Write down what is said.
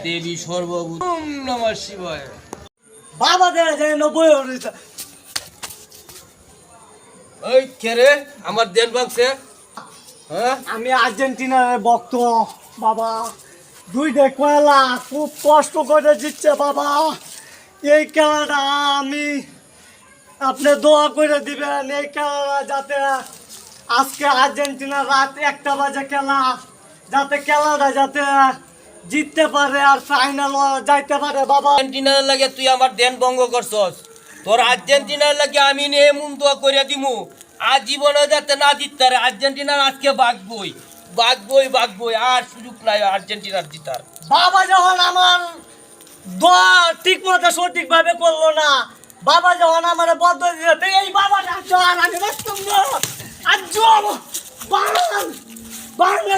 দেবী সর্বভূত ওম নমঃ শিবায়। বাবা দেয় যায় 90 ওই কে রে আমার দেন ভাঙছে? হ্যাঁ আমি আর্জেন্টিনার ভক্ত বাবা। দুইটা কয়লা খুব কষ্ট করে জিতছে বাবা। এই খেলাটা আমি আপনি দোয়া করে দিবেন, এই খেলাটা যাতে আজকে আর্জেন্টিনা রাত 1টা বাজে খেলা, যাতে খেলাটা যাতে জিততে পারে আর ফাইনাল যাইতে পারে বাবা। আর্জেন্টিনার লাগে তুই আমার দেন ভঙ্গ করছস, তোর আর্জেন্টিনার লাগে আমি নিয়ে এমন দোয়া করে দিমু আজীবনে যাতে না জিততে পারে। আর্জেন্টিনার আজকে বাগবই আর সুযোগ নাই আর্জেন্টিনার জিতার। বাবা যখন আমার দোয়া ঠিক মতো সঠিকভাবে করলো না, বাবা যখন আমার বদ্ধ দিতে এই বাবাটা আর আমি বাঁচতাম না। আর বাংলা